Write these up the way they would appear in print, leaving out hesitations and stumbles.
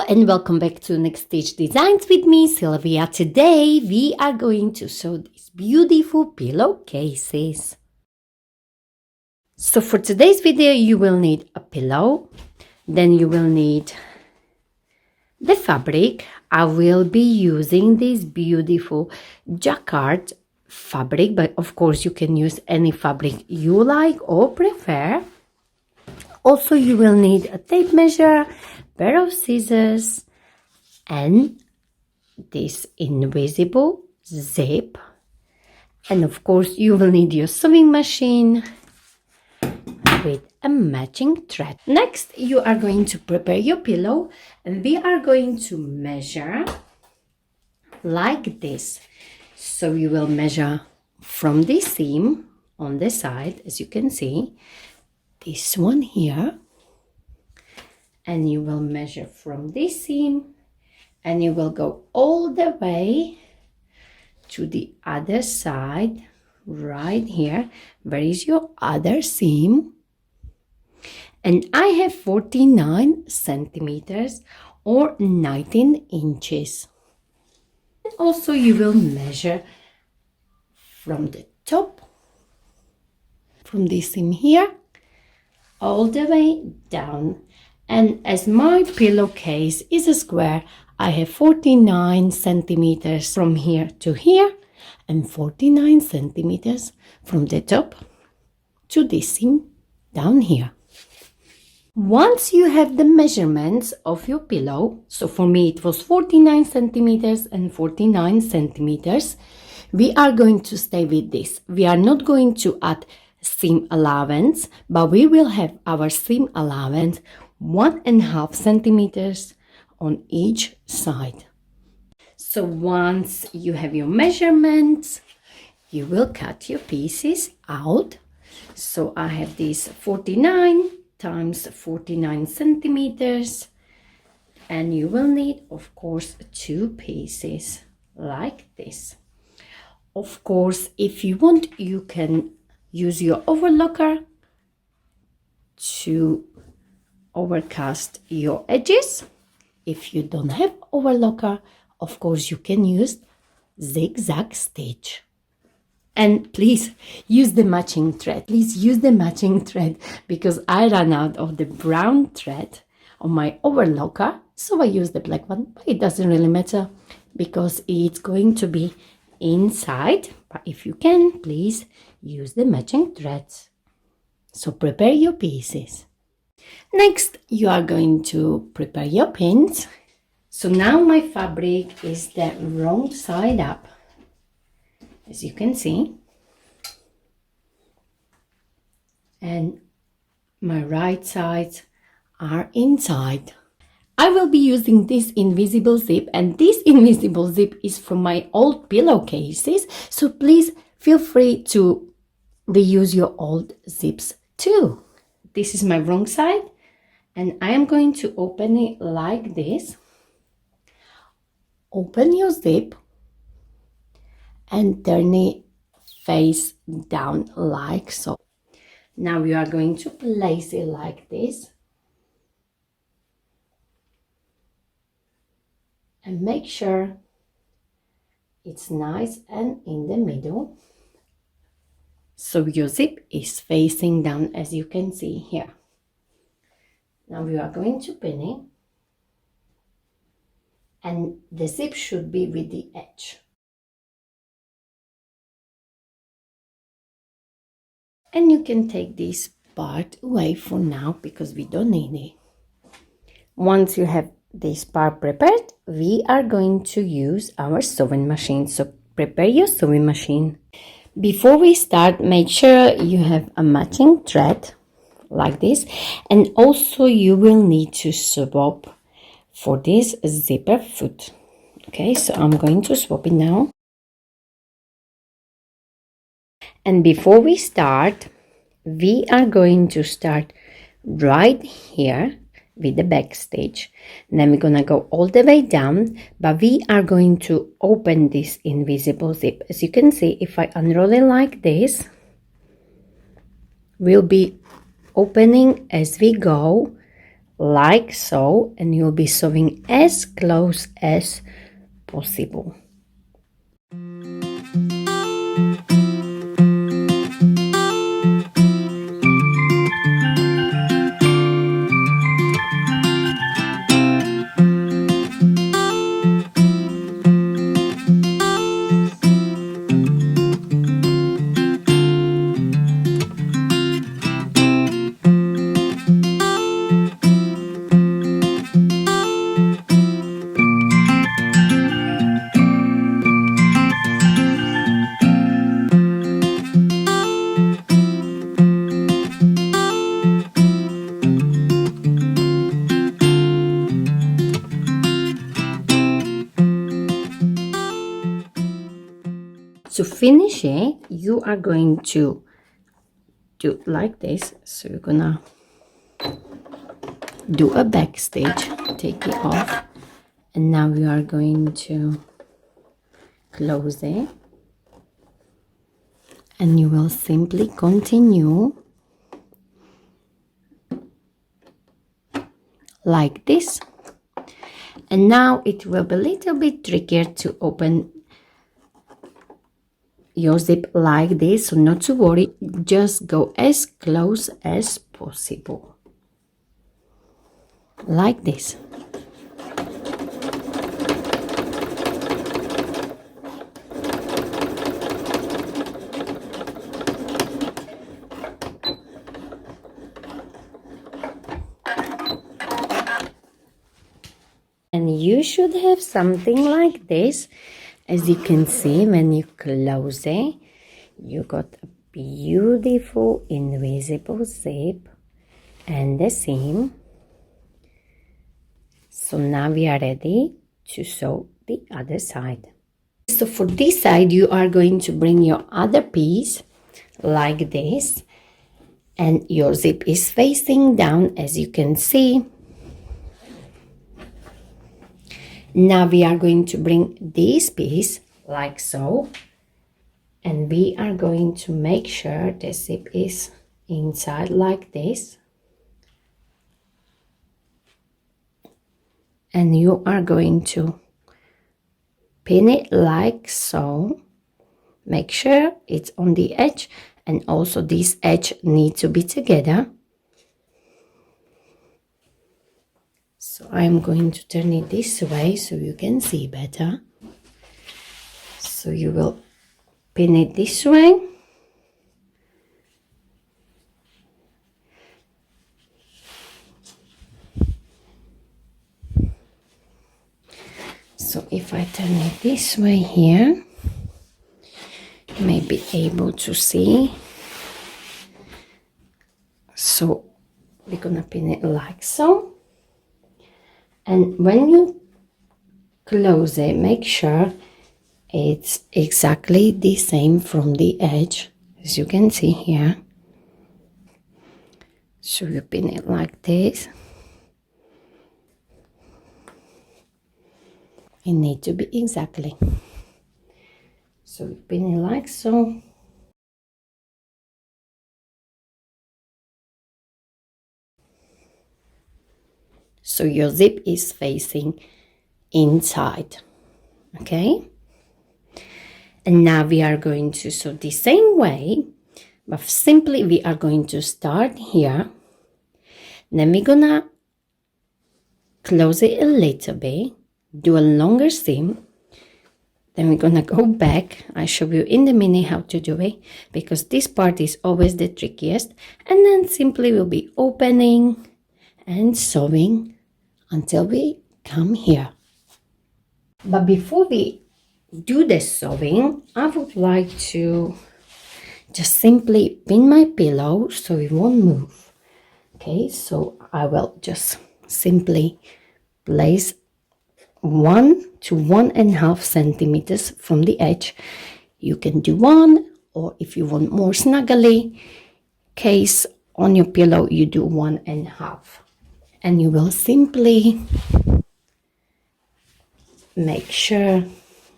And welcome back to Next Stitch Designs with me, Sylvia. Today we are going to sew these beautiful pillowcases. So for today's video you will need a pillow, then you will need the fabric. I will be using this beautiful jacquard fabric, but of course you can use any fabric you like or prefer. Also you will need a tape measure, pair of scissors, and this invisible zip, and of course you will need your sewing machine with a matching thread. Next you are going to prepare your pillow, and we are going to measure like this. So you will measure from this seam on the side, as you can see, this one here, and you will measure from this seam, and you will go all the way to the other side right here. Where is your other seam? And I have 49 centimeters or 19 inches. And also you will measure from the top, from this seam here, all the way down. And as my pillowcase is a square, I have 49 centimeters from here to here and 49 centimeters from the top to this seam down here. Once you have the measurements of your pillow, so for me it was 49 centimeters and 49 centimeters, we are going to stay with this. We are not going to add seam allowance, but we will have our seam allowance 1.5 centimeters on each side. So once you have your measurements, you will cut your pieces out. So I have these 49 times 49 centimeters, and you will need, of course, 2 pieces like this. Of course, if you want, you can use your overlocker to overcast your edges. If you don't have overlocker, of course you can use zigzag stitch. And please use the matching thread. Please use the matching thread, because I ran out of the brown thread on my overlocker, so I use the black one. But it doesn't really matter because it's going to be inside. But if you can, please use the matching threads. So prepare your pieces. Next, you are going to prepare your pins. So now my fabric is the wrong side up, as you can see, and my right sides are inside. I will be using this invisible zip, and this invisible zip is from my old pillowcases, so please feel free to reuse your old zips too. This is my wrong side, and I am going to open it like this. Open your zip and turn it face down like so. Now we are going to place it like this, and make sure it's nice and in the middle. So your zip is facing down, as you can see here. Now we are going to pin it, and the zip should be with the edge. And you can take this part away for now because we don't need it. Once you have this part prepared, we are going to use our sewing machine. So prepare your sewing machine. Before we start, make sure you have a matching thread like this, and also you will need to swap for this zipper foot. Okay, so I'm going to swap it now. And before we start, we are going to start right here with the back stitch. And then we're gonna go all the way down, but we are going to open this invisible zip. As you can see, if I unroll it like this, we'll be opening as we go like so, and you'll be sewing as close as possible. To finish it, you are going to do like this. So you're gonna do a back stitch, take it off, and now we are going to close it, and you will simply continue like this. And now it will be a little bit trickier to open your zip like this, so not to worry, just go as close as possible like this. And you should have something like this. As you can see, when you close it, you got a beautiful invisible zip and the seam. So now we are ready to sew the other side. So for this side, you are going to bring your other piece like this, and your zip is facing down, as you can see. Now we are going to bring this piece like so, and we are going to make sure the zip is inside like this, and you are going to pin it like so. Make sure it's on the edge, and also this edge needs to be together. So I'm going to turn it this way so you can see better. So you will pin it this way. So if I turn it this way here, you may be able to see. So we're gonna pin it like so. And when you close it, make sure it's exactly the same from the edge, as you can see here. So you pin it like this. It needs to be exactly. So you pin it like so. So your zip is facing inside, okay? And now we are going to sew the same way, but simply we are going to start here. Then we're gonna close it a little bit, do a longer seam. Then we're gonna go back. I show you in the minute how to do it, because this part is always the trickiest. And then simply we'll be opening and sewing until we come here. But before we do the sewing, I would like to just simply pin my pillow so it won't move. Okay, so I will just simply place 1 to 1.5 centimeters from the edge. You can do 1, or if you want more snuggly case on your pillow, you do 1.5. And you will simply make sure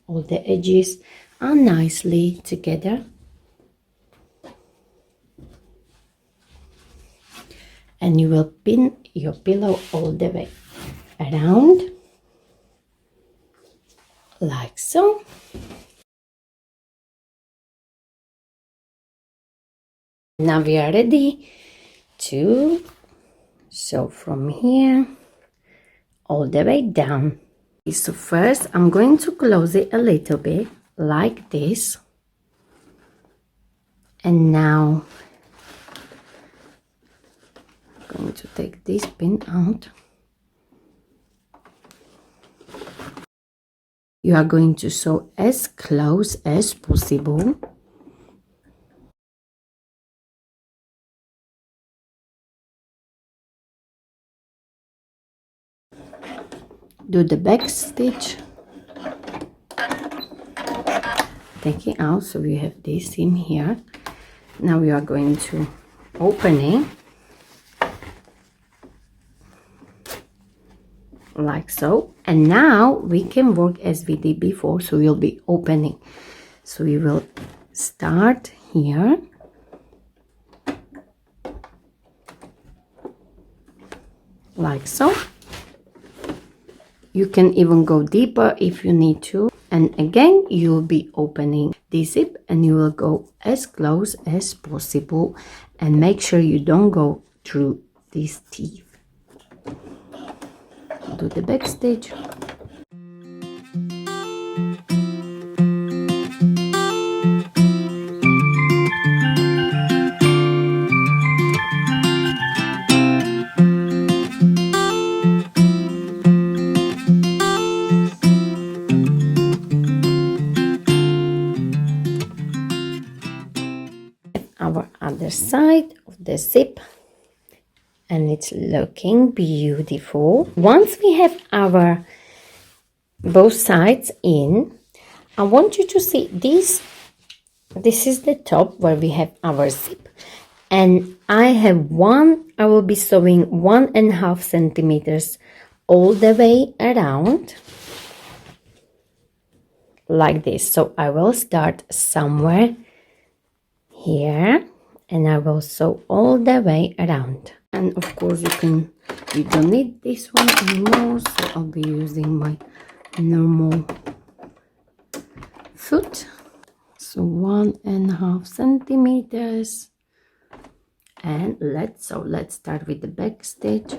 all the edges are nicely together. and you will pin your pillow all the way around like so. Now we are ready to sew from here all the way down. So first I'm going to close it a little bit like this, and now I'm going to take this pin out. You are going to sew as close as possible. Do the back stitch, take it out so we have this seam here. Now we are going to open it like so, and now we can work as we did before. So we'll be opening, so we will start here like so. You can even go deeper if you need to, and again you'll be opening the zip, and you will go as close as possible and make sure you don't go through these teeth. Do the back stitch. Our other side of the zip, and it's looking beautiful. Once we have our both sides in, I want you to see this. This is the top where we have our zip, and I will be sewing 1.5 centimeters all the way around like this. So I will start somewhere here, and I will sew all the way around. And of course you don't need this one anymore, so I'll be using my normal foot. So 1.5 centimeters, and let's start with the back stitch.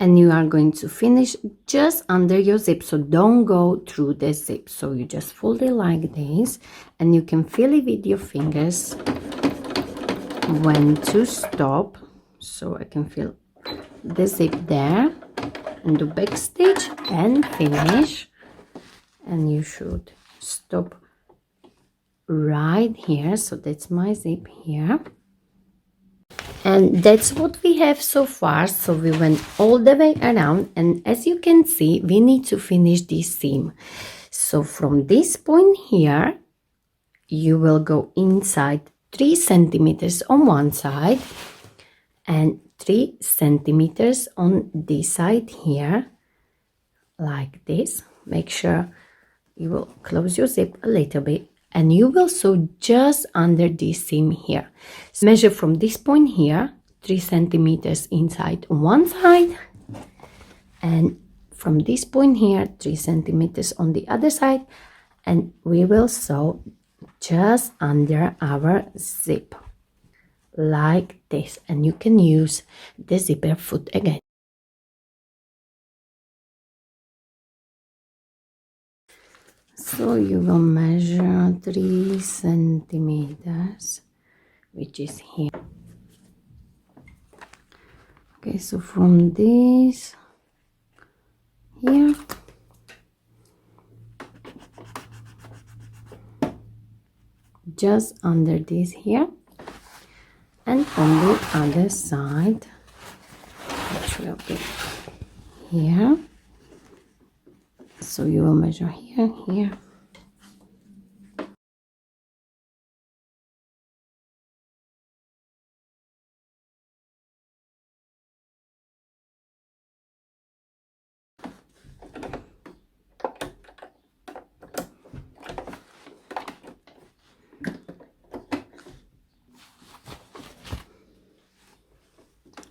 And you are going to finish just under your zip, so don't go through the zip. So you just fold it like this, and you can feel it with your fingers when to stop. So I can feel the zip there, and do back stitch and finish, and you should stop right here. So that's my zip here. And that's what we have so far. So we went all the way around, and as you can see, we need to finish this seam. So from this point here, you will go inside 3 centimeters on one side and 3 centimeters on this side here, like this. Make sure you will close your zip a little bit, and you will sew just under this seam here. So measure from this point here, 3 centimeters inside on one side, and from this point here, 3 centimeters on the other side, and we will sew just under our zip like this. And you can use the zipper foot again. So you will measure 3 centimeters, which is here. Okay, so from this here just under this here, and on the other side, which will be here. So you will measure here, here.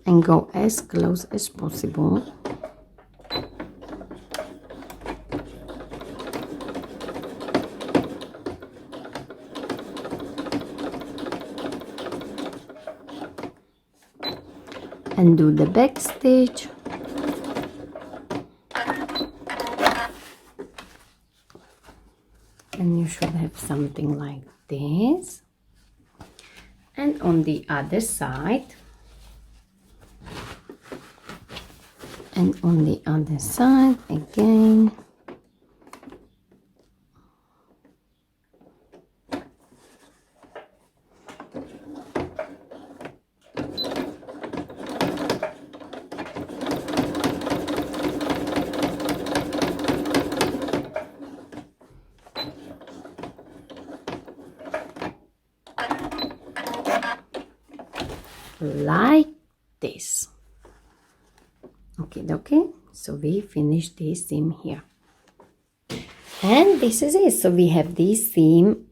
And go as close as possible. And do the back stitch. And you should have something like this. And on the other side. And on the other side again. Like this. Okay, so we finished this seam here, and this is it. So we have this seam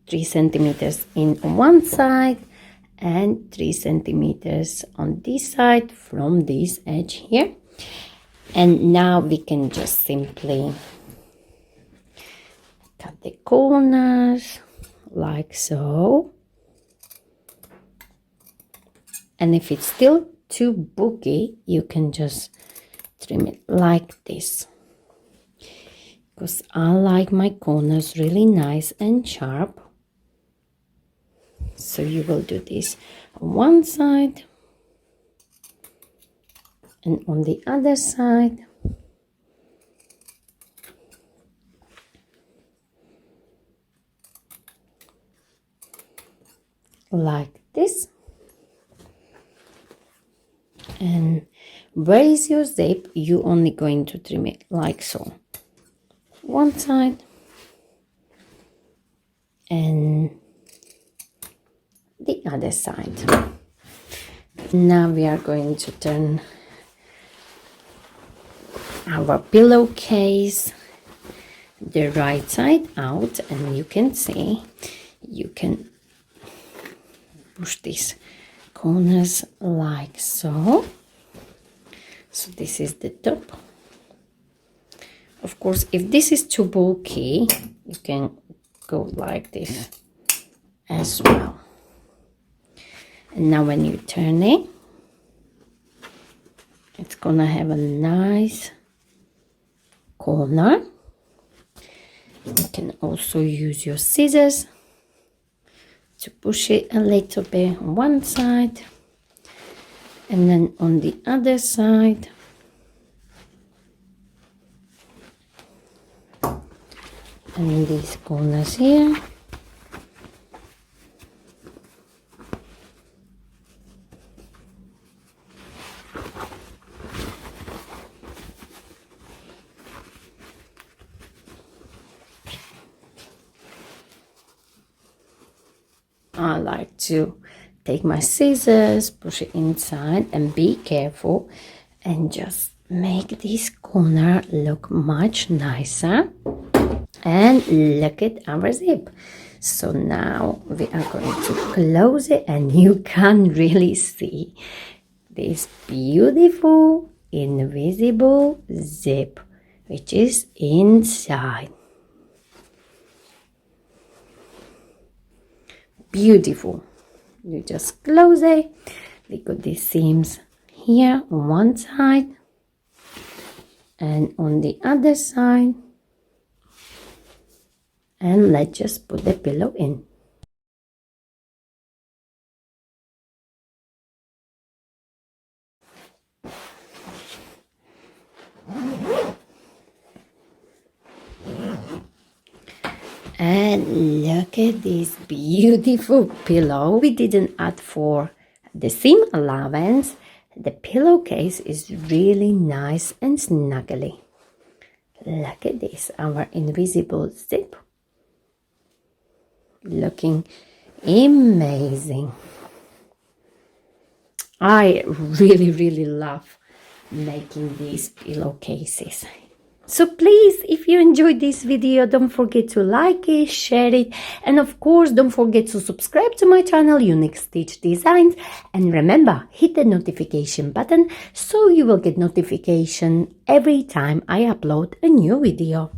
3 centimeters in one side and 3 centimeters on this side from this edge here. And now we can just simply cut the corners like so. And if it's still too booky, you can just trim it like this, because I like my corners really nice and sharp. So you will do this on one side and on the other side. Like this. And where is your zip? You only going to trim it like so. One side and the other side. Now we are going to turn our pillowcase the right side out, and you can see you can push these corners like so. So this is the top. Of course, if this is too bulky, you can go like this as well. And now when you turn it, it's gonna have a nice corner. You can also use your scissors to push it a little bit on one side and then on the other side. And these corners here. I like to take my scissors, push it inside, and be careful and just make this corner look much nicer. And look at our zip. So now we are going to close it, and you can really see this beautiful invisible zip which is inside. Beautiful. You just close it. We got these seams here on one side and on the other side. And let's just put the pillow in. And And look at this beautiful pillow. We didn't add for the seam allowance. The pillowcase is really nice and snuggly. Look at this, our invisible zip. Looking amazing. I really love making these pillowcases. So please, if you enjoyed this video, don't forget to like it, share it, and of course, don't forget to subscribe to my channel, Unique Stitch Designs. And remember, hit the notification button so you will get notification every time I upload a new video.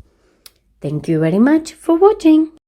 Thank you very much for watching.